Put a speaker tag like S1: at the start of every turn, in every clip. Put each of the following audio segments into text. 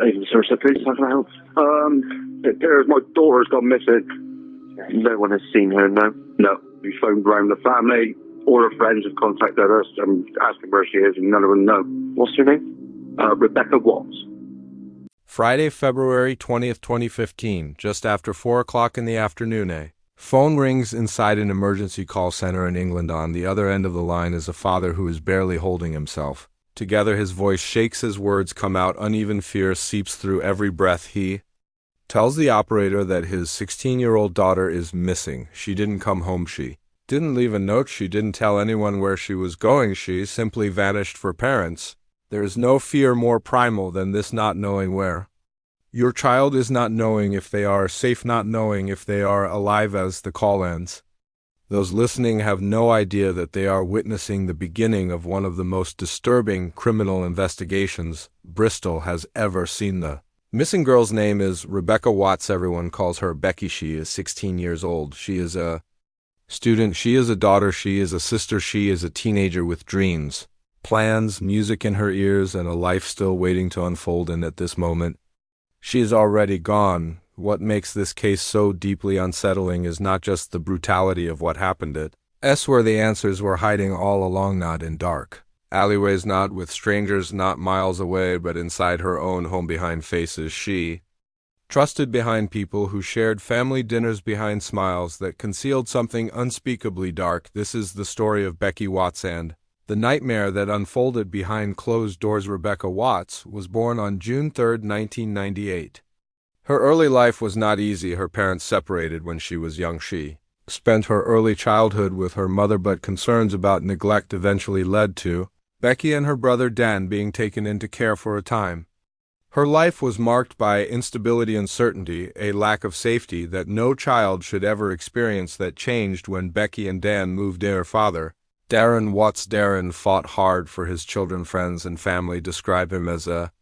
S1: Agent Source Police, how can I help? My daughter's gone missing. No one has seen her, no. No. We phoned around the family. All her friends have contacted us and asking where she is, and none of them know. What's her name? Rebecca Watts.
S2: Friday, February 20th, 2015, just after 4 o'clock in the afternoon, Phone rings inside an emergency call center in England. On the other end of the line is a father who is barely holding himself. Together his voice shakes as words come out. Uneven fear seeps through every breath. He tells the operator that his 16-year-old daughter is missing. She didn't come home. She didn't leave a note. She didn't tell anyone where she was going. She simply vanished for parents. There is no fear more primal than this not knowing where. Your child is not knowing if they are safe, not knowing if they are alive as the call ends. Those listening have no idea that they are witnessing the beginning of one of the most disturbing criminal investigations Bristol has ever seen. The missing girl's name is Rebecca Watts. Everyone calls her Becky. She is 16 years old. She is a student. She is a daughter. She is a sister. She is a teenager with dreams, plans, music in her ears, and a life still waiting to unfold. And at this moment, she is already gone. What makes this case so deeply unsettling is not just the brutality of what happened. It's where the answers were hiding all along, not in dark alleyways, not with strangers, not miles away, but inside her own home, behind faces she trusted, behind people who shared family dinners, behind smiles that concealed something unspeakably dark. This is the story of Becky Watts and the nightmare that unfolded behind closed doors. Rebecca Watts was born on June 3, 1998. Her early life was not easy. Her parents separated when she was young. She spent her early childhood with her mother, but concerns about neglect eventually led to Becky and her brother Dan being taken into care for a time. Her life was marked by instability, uncertainty, a lack of safety that no child should ever experience. That changed when Becky and Dan moved to her father, Darren Watts. Darren fought hard for his children. Friends and family describe him as a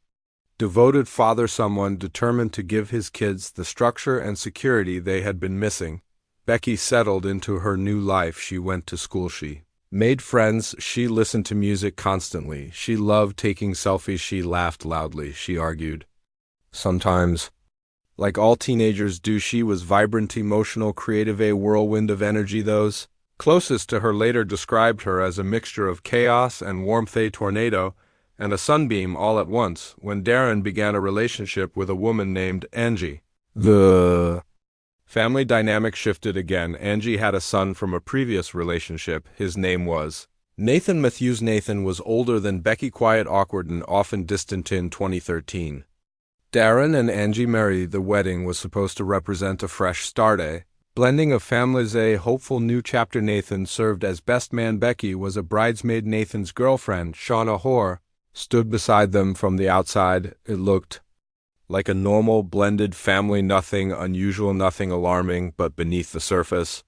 S2: devoted father, someone determined to give his kids the structure and security they had been missing. Becky settled into her new life. She went to school. She made friends. She listened to music constantly. She loved taking selfies. She laughed loudly. She argued sometimes, like all teenagers do. She was vibrant, emotional, creative, a whirlwind of energy. Those closest to her later described her as a mixture of chaos and warmth, a tornado and a sunbeam all at once. When Darren began a relationship with a woman named Angie, the family dynamic shifted again. Angie had a son from a previous relationship. His name was Nathan Matthews. Nathan was older than Becky, quiet, awkward, and often distant. In 2013, Darren and Angie married. The wedding was supposed to represent a fresh start, a blending of families, a hopeful new chapter. Nathan served as best man. Becky was a bridesmaid. Nathan's girlfriend, Shauna Hoare, stood beside them from the outside. It looked like a normal, blended family, nothing unusual, nothing alarming, but beneath the surface,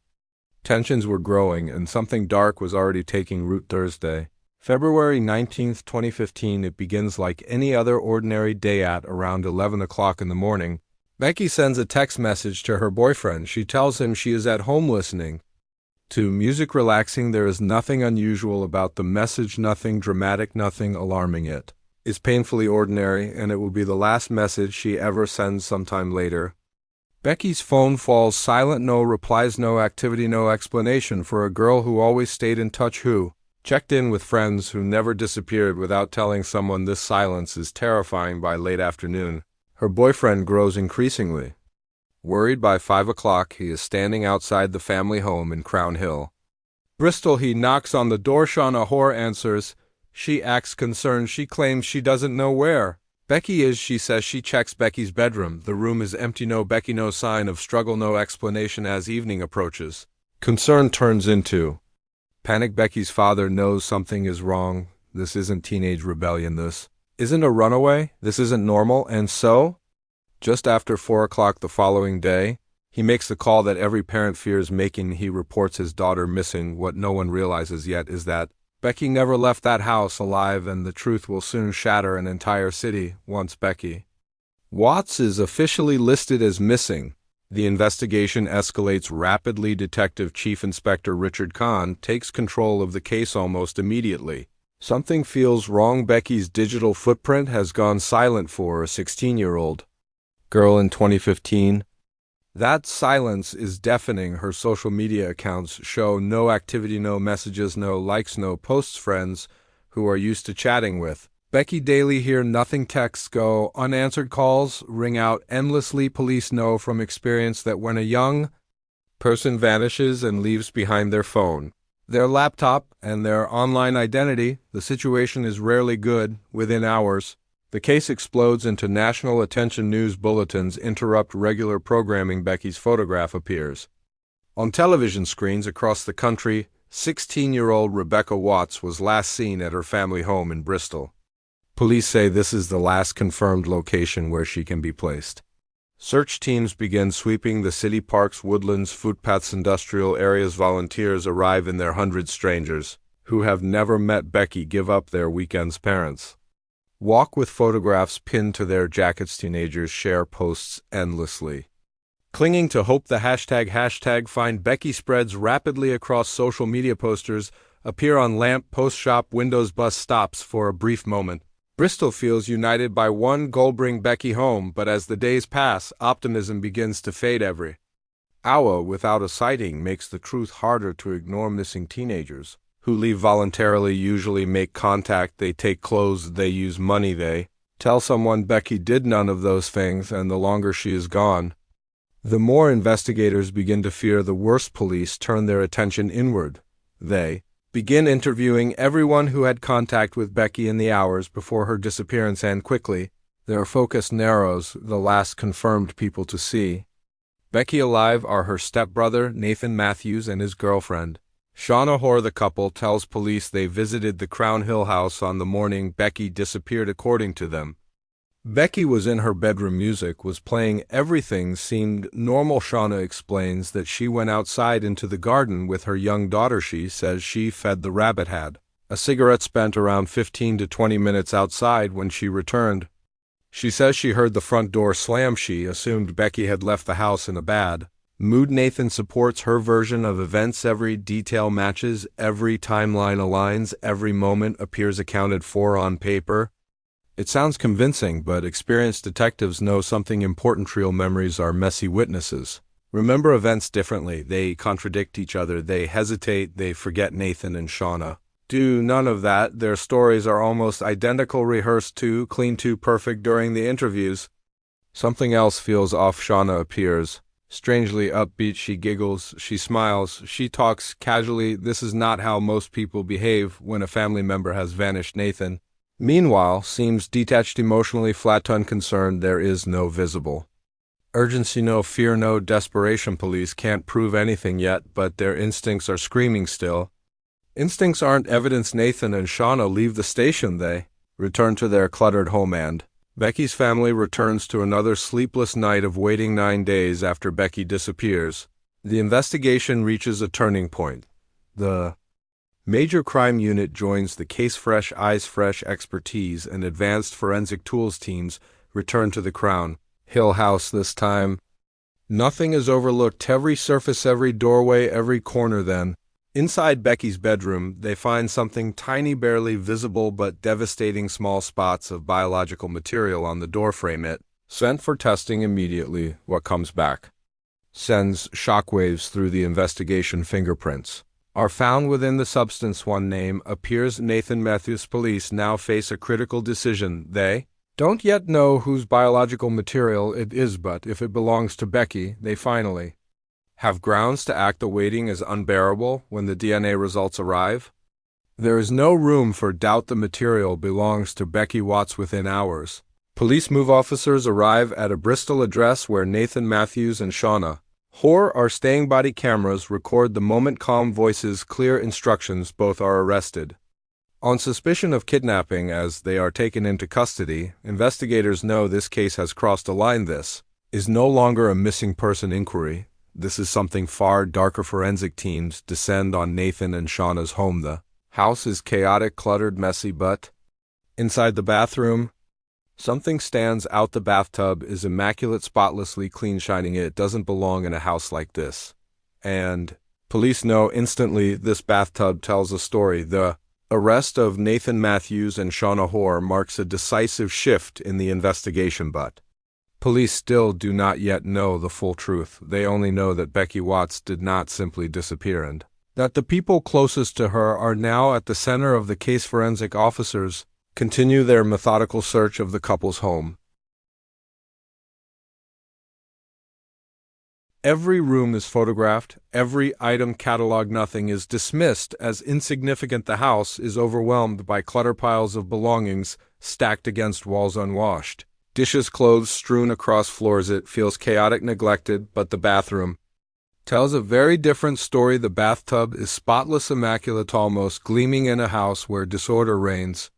S2: tensions were growing, and something dark was already taking root. Thursday, February 19th, 2015, it begins like any other ordinary day. At around 11 o'clock in the morning, Becky sends a text message to her boyfriend. She tells him she is at home listening to music, relaxing. There is nothing unusual about the message, nothing dramatic, nothing alarming. It is painfully ordinary, and it will be the last message she ever sends. Sometime later, Becky's phone falls silent. No replies, no activity, no explanation. For a girl who always stayed in touch, who checked in with friends, who never disappeared without telling someone, this silence is terrifying. By late afternoon, her boyfriend grows increasingly worried. By 5 o'clock, he is standing outside the family home in Crown Hill, Bristol. He knocks on the door. Shauna Hoare answers. She acts concerned. She claims she doesn't know where Becky is. She says she checks Becky's bedroom. The room is empty. No Becky, no sign of struggle, no explanation. As evening approaches, concern turns into panic. Becky's father knows something is wrong. This isn't teenage rebellion. This isn't a runaway. This isn't normal. And so, just after 4 o'clock the following day, he makes the call that every parent fears making. He reports his daughter missing. What no one realizes yet is that Becky never left that house alive, and the truth will soon shatter an entire city. Once Becky Watts is officially listed as missing, the investigation escalates rapidly. Detective Chief Inspector Richard Kahn takes control of the case almost immediately. Something feels wrong. Becky's digital footprint has gone silent for a 16-year-old girl in 2015. That silence is deafening. Her social media accounts show no activity, no messages, no likes, no posts. Friends who are used to chatting with Becky daily hear nothing. Texts go unanswered, calls ring out endlessly. Police know from experience that when a young person vanishes and leaves behind their phone, their laptop, and their online identity, the situation is rarely good. Within hours, the case explodes into national attention. News bulletins interrupt regular programming. Becky's photograph appears on television screens across the country. 16-year-old Rebecca Watts was last seen at her family home in Bristol. Police say this is the last confirmed location where she can be placed. Search teams begin sweeping the city, parks, woodlands, footpaths, industrial areas. Volunteers arrive in their hundreds. Strangers who have never met Becky give up their weekends. Parents walk with photographs pinned to their jackets. Teenagers share posts endlessly, clinging to hope. The hashtag Find Becky spreads rapidly across social media. Posters appear on lamp post shop windows. Bus stops for a brief moment. Bristol feels united by one goal: bring Becky home. But as the days pass, optimism begins to fade. Every hour without a sighting makes the truth harder to ignore. Missing teenagers who leave voluntarily usually make contact. They take clothes, they use money, they tell someone. Becky did none of those things, and the longer she is gone, the more investigators begin to fear the worst. Police turn their attention inward. They begin interviewing everyone who had contact with Becky in the hours before her disappearance, and quickly, their focus narrows. The last confirmed people to see Becky alive are her stepbrother, Nathan Matthews, and his girlfriend, Shauna Hoare. The couple tells police they visited the Crown Hill house on the morning Becky disappeared. According to them, Becky was in her bedroom. Music was playing. Everything seemed normal. Shauna explains that she went outside into the garden with her young daughter. She says she fed the rabbit, had a cigarette, spent around 15 to 20 minutes outside. When she returned, she says she heard the front door slam. She assumed Becky had left the house in a bad mood. Nathan supports her version of events. Every detail matches, every timeline aligns, every moment appears accounted for on paper. It sounds convincing, but experienced detectives know something important. Real memories are messy. Witnesses remember events differently. They contradict each other. They hesitate. They forget. Nathan and Shauna do none of that. Their stories are almost identical, rehearsed too clean, too perfect. During the interviews, something else feels off. Shauna appears strangely upbeat. She giggles. She smiles. She talks casually. This is not how most people behave when a family member has vanished. Nathan, meanwhile, seems detached, emotionally flat, unconcerned. There is no visible urgency, no fear, no desperation. Police can't prove anything yet, but their instincts are screaming still. Instincts aren't evidence. Nathan and Shauna leave the station. They return to their cluttered home, and Becky's family returns to another sleepless night of waiting. 9 days after Becky disappears, the investigation reaches a turning point. The Major Crime Unit joins the case. Fresh eyes, fresh expertise, and advanced forensic tools teams return to the Crown Hill house. This time, nothing is overlooked. Every surface, every doorway, every corner. Then, inside Becky's bedroom, they find something tiny, barely visible but devastating. Small spots of biological material on the doorframe. It sent for testing immediately. What comes back sends shockwaves through the investigation. Fingerprints are found within the substance. One name appears: Nathan Matthews. Police now face a critical decision. They don't yet know whose biological material it is, but if it belongs to Becky, they finally have grounds to act. The waiting is unbearable when the DNA results arrive. There is no room for doubt. The material belongs to Becky Watts. Within hours, police move. Officers arrive at a Bristol address where Nathan Matthews and Shauna Hoare are staying. Body cameras record the moment. Calm voices, clear instructions. Both are arrested on suspicion of kidnapping. As they are taken into custody, investigators know this case has crossed a line. This is no longer a missing person inquiry. This is something far darker. Forensic teams descend on Nathan and Shauna's home. The house is chaotic, cluttered, messy, but inside the bathroom, something stands out. The bathtub is immaculate, spotlessly clean, shining. It doesn't belong in a house like this. And police know instantly this bathtub tells a story. The Arrest of Nathan Matthews and Shauna Hoare marks a decisive shift in the investigation, but police still do not yet know the full truth. They only know that Becky Watts did not simply disappear and that the people closest to her are now at the center of the case. Forensic officers continue their methodical search of the couple's home. Every room is photographed, every item cataloged, nothing is dismissed as insignificant. The house is overwhelmed by clutter, piles of belongings stacked against walls unwashed. Dishes, clothes strewn across floors. It feels chaotic, neglected, but the bathroom tells a very different story. The bathtub is spotless, immaculate, almost gleaming in a house where disorder reigns.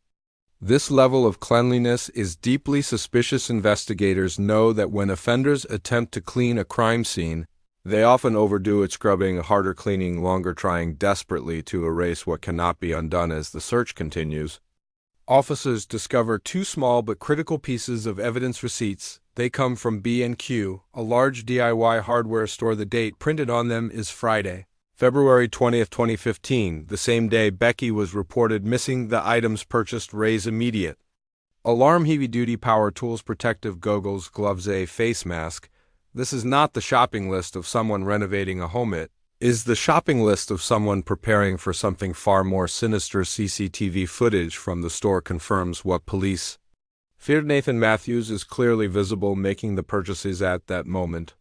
S2: This level of cleanliness is deeply suspicious. Investigators know that when offenders attempt to clean a crime scene, they often overdo it, scrubbing, harder cleaning, longer, trying desperately to erase what cannot be undone. As the search continues, officers discover two small but critical pieces of evidence: receipts. They come from B&Q, a large DIY hardware store. The date printed on them is Friday, February 20th, 2015, the same day Becky was reported missing. The items purchased raise immediate alarm: heavy-duty power tools, protective goggles, gloves, a face mask. This is not the shopping list of someone renovating a home. It is the shopping list of someone preparing for something far more sinister. CCTV footage from the store confirms what police feared. Nathan Matthews is clearly visible making the purchases at that moment.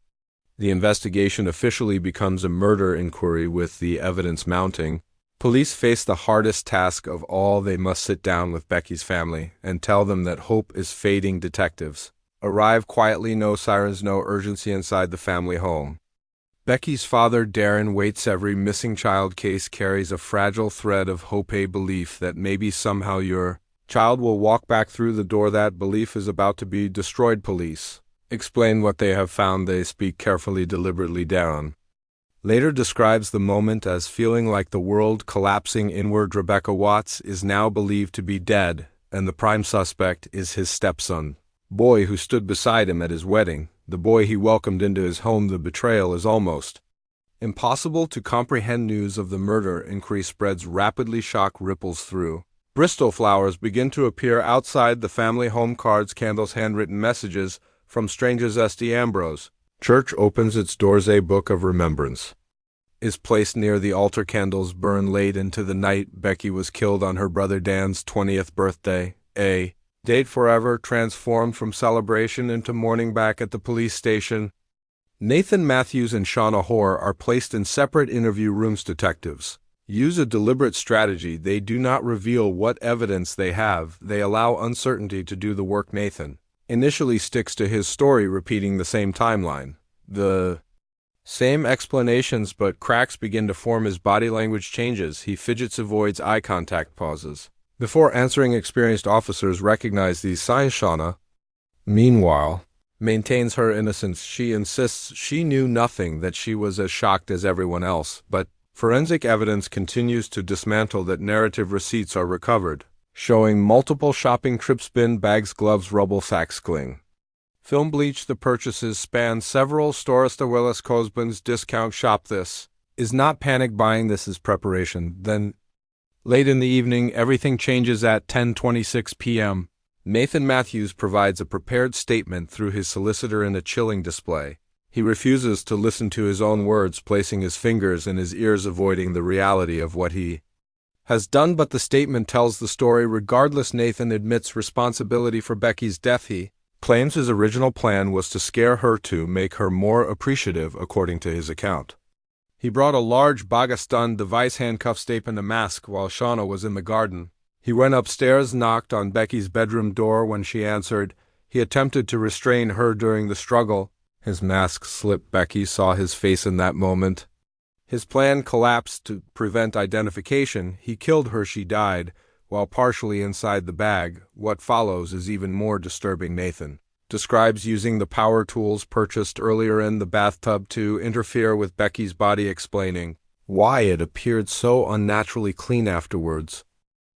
S2: The investigation officially becomes a murder inquiry. With the evidence mounting, police face the hardest task of all. They must sit down with Becky's family and tell them that hope is fading. Detectives arrive quietly, no sirens, no urgency inside the family home. Becky's father, Darren, waits. Every missing child case carries a fragile thread of hope, a belief that maybe somehow your child will walk back through the door. That belief is about to be destroyed. Police explain what they have found. They speak carefully, deliberately. Darren later describes the moment as feeling like the world collapsing inward. Rebecca Watts is now believed to be dead, and the prime suspect is his stepson, boy who stood beside him at his wedding, the boy he welcomed into his home. The betrayal is almost impossible to comprehend. News of the murder inquiry spreads rapidly. Shock ripples through Bristol. Flowers begin to appear outside the family home. Cards, candles, handwritten messages from strangers. St. Ambrose Church opens its doors. A book of remembrance is placed near the altar. Candles burn late into the night. Becky was killed on her brother Dan's 20th birthday. A date forever transformed from celebration into mourning. Back at the police station, Nathan Matthews and Shauna Hoare are placed in separate interview rooms. Detectives use a deliberate strategy. They do not reveal what evidence they have. They allow uncertainty to do the work. Nathan initially sticks to his story, repeating the same timeline, the same explanations, but cracks begin to form. His body language changes. He fidgets, avoids eye contact, pauses before answering. Experienced officers recognize these signs. Shauna, meanwhile, maintains her innocence. She insists she knew nothing, that she was as shocked as everyone else, but forensic evidence continues to dismantle that narrative. Receipts are recovered, showing multiple shopping trips, bin bags, gloves, rubble sacks, cling film, bleach. The purchases span several stores. The Willis Cosbin's discount shop. This is not panic buying, this is preparation. Then, late in the evening, everything changes. At 10:26 p.m., Nathan Matthews provides a prepared statement through his solicitor in a chilling display. He refuses to listen to his own words, placing his fingers in his ears, avoiding the reality of what he has done. But the statement tells the story regardless. Nathan admits responsibility for Becky's death. He claims his original plan was to scare her, to make her more appreciative. According to his account, he brought a large Bagastan device, handcuffs, tape, and a mask while Shauna was in the garden. He went upstairs, knocked on Becky's bedroom door. When she answered, he attempted to restrain her during the struggle. His mask slipped. Becky saw his face in that moment. His plan collapsed. To prevent identification, he killed her. She died while partially inside the bag. What follows is even more disturbing. Nathan describes using the power tools purchased earlier in the bathtub to interfere with Becky's body, explaining why it appeared so unnaturally clean afterwards.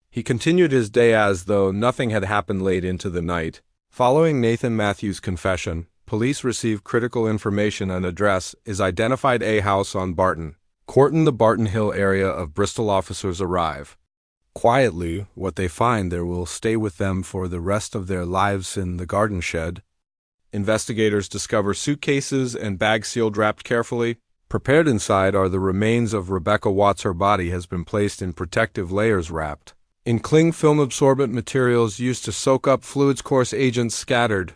S2: He continued his day as though nothing had happened. Late into the night, following Nathan Matthews' confession, police receive critical information. An address is identified: a house on Barton Court in the Barton Hill area of Bristol. Officers arrive Quietly, what they find there will stay with them for the rest of their lives in the garden shed. Investigators discover suitcases and bags sealed wrapped carefully. Prepared inside are the remains of Rebecca Watts. Her body has been placed in protective layers wrapped in cling film absorbent materials used to soak up fluids. Coarse agents scattered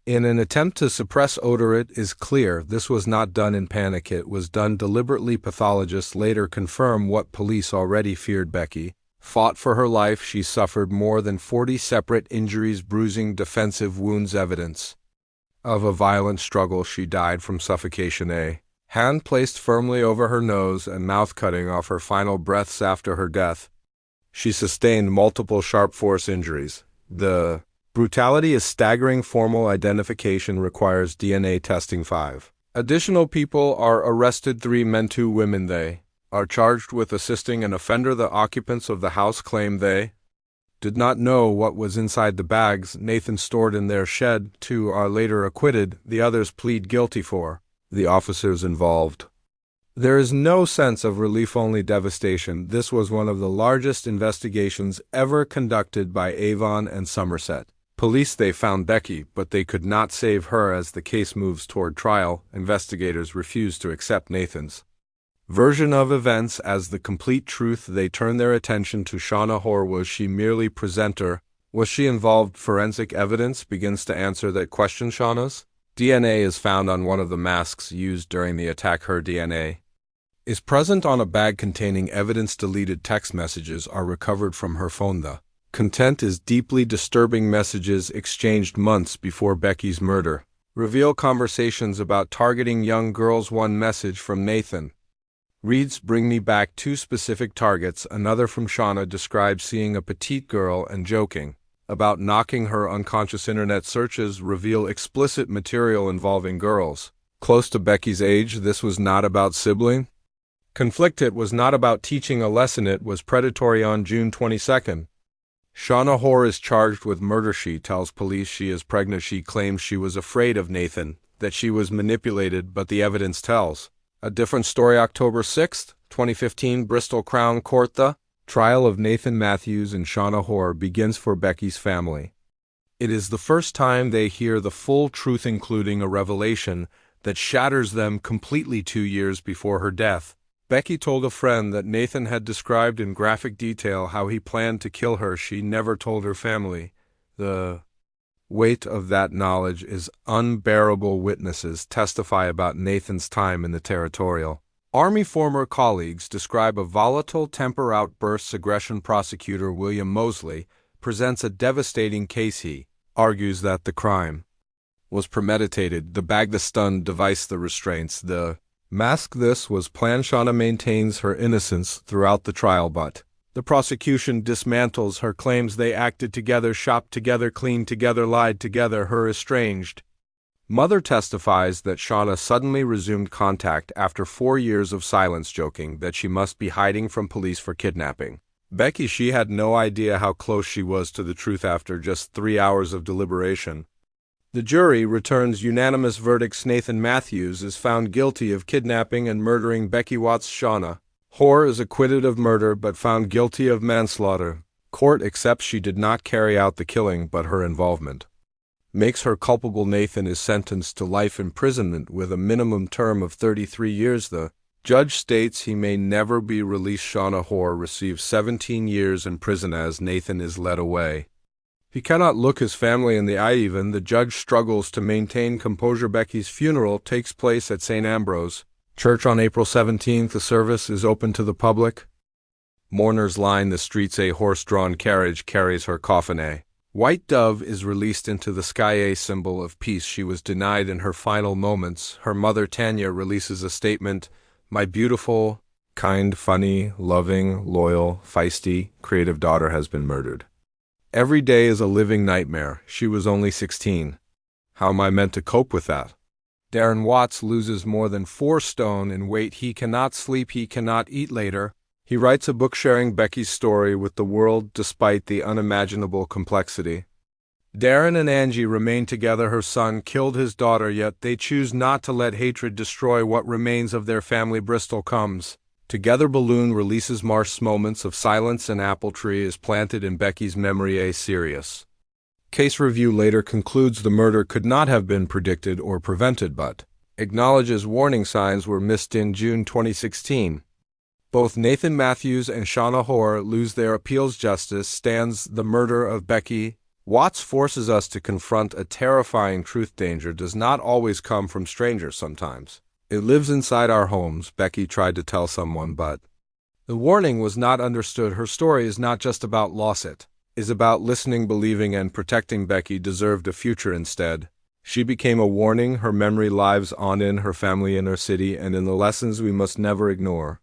S2: in an attempt to suppress odor. It is clear this was not done in panic. It was done deliberately. Pathologists later confirm what police already feared. Becky fought for her life. She suffered more than 40 separate injuries, bruising, defensive wounds, evidence of a violent struggle. She died from suffocation. A hand placed firmly over her nose and mouth, cutting off her final breaths. After her death, she sustained multiple sharp force injuries. The brutality is staggering. Formal identification requires DNA testing. 5 additional people are arrested, 3 men, 2 women. They are charged with assisting an offender. The occupants of the house claim they did not know what was inside the bags Nathan stored in their shed. 2 are later acquitted. The others plead guilty. For the officers involved, there is no sense of relief, only devastation. This was one of the largest investigations ever conducted by Avon and Somerset police. They found Becky, but they could not save her. As the case moves toward trial, investigators refuse to accept Nathan's version of events as the complete truth. They turn their attention to Shauna Hoare. Was she merely presenter? Was she involved? Forensic evidence begins to answer that question. Shauna's DNA is found on one of the masks used during the attack. Her DNA is present on a bag containing evidence. Deleted text messages are recovered from her phone. The content is deeply disturbing. Messages exchanged months before Becky's murder reveal conversations about targeting young girls. One message from Nathan reads, "Bring me back 2 specific targets." Another from Shauna describes seeing a petite girl and joking about knocking her unconscious. Internet searches reveal explicit material involving girls close to Becky's age. This was not about sibling conflict. It was not about teaching a lesson. It was predatory. On June 22nd, Shauna Hoare is charged with murder. She tells police she is pregnant. She claims she was afraid of Nathan, that she was manipulated, but the evidence tells a different story. October 6, 2015, Bristol Crown Court. The trial of Nathan Matthews and Shauna Hoare begins for Becky's family. It is the first time they hear the full truth, including a revelation that shatters them completely. 2 years before her death, Becky told a friend that Nathan had described in graphic detail how he planned to kill her. She never told her family. The weight of that knowledge is unbearable. Witnesses testify about Nathan's time in the Territorial Army. Former colleagues describe a volatile temper outbursts. Aggression. Prosecutor William Mosley presents a devastating case. He argues that the crime was premeditated. The bag, the stun device, the restraints, the mask, this was planned. Shauna maintains her innocence throughout the trial, but the prosecution dismantles her claims. They acted together, shopped together, cleaned together, lied together. Her estranged mother testifies that Shauna suddenly resumed contact after 4 years of silence, joking that she must be hiding from police for kidnapping Becky. She had no idea how close she was to the truth. After just 3 hours of deliberation, the jury returns unanimous verdicts. Nathan Matthews is found guilty of kidnapping and murdering Becky Watts. Shauna Hoare is acquitted of murder but found guilty of manslaughter. Court accepts she did not carry out the killing, but her involvement makes her culpable. Nathan is sentenced to life imprisonment with a minimum term of 33 years. The judge states he may never be released. Shauna Hoare receives 17 years in prison as Nathan is led away. He cannot look his family in the eye. Even the judge struggles to maintain composure. Becky's funeral takes place at St. Ambrose Church on April 17th. The service is open to the public. Mourners line the streets. A horse-drawn carriage carries her coffin. A white dove is released into the sky, a symbol of peace. She was denied in her final moments. Her mother, Tanya, releases a statement. My beautiful, kind, funny, loving, loyal, feisty, creative daughter has been murdered. Every day is a living nightmare. She was only 16. How am I meant to cope with that? Darren Watts loses more than 4 stone in weight. He cannot sleep. He cannot eat. Later, he writes a book sharing Becky's story with the world despite the unimaginable complexity. Darren and Angie remain together. Her son killed his daughter, yet they choose not to let hatred destroy what remains of their family. Bristol comes Together Balloon releases marsh moments of silence and apple tree is planted in Becky's memory a serious. Case review later concludes the murder could not have been predicted or prevented but acknowledges warning signs were missed in June 2016. Both Nathan Matthews and Shauna Hoare lose their appeals. Justice stands the murder of Becky Watts forces us to confront a terrifying truth. Danger does not always come from strangers. Sometimes it lives inside our homes. Becky tried to tell someone, but the warning was not understood. Her story is not just about loss, it is about listening, believing, and protecting. Becky deserved a future. Instead, she became a warning. Her memory lives on in her family, in her city, and in the lessons we must never ignore.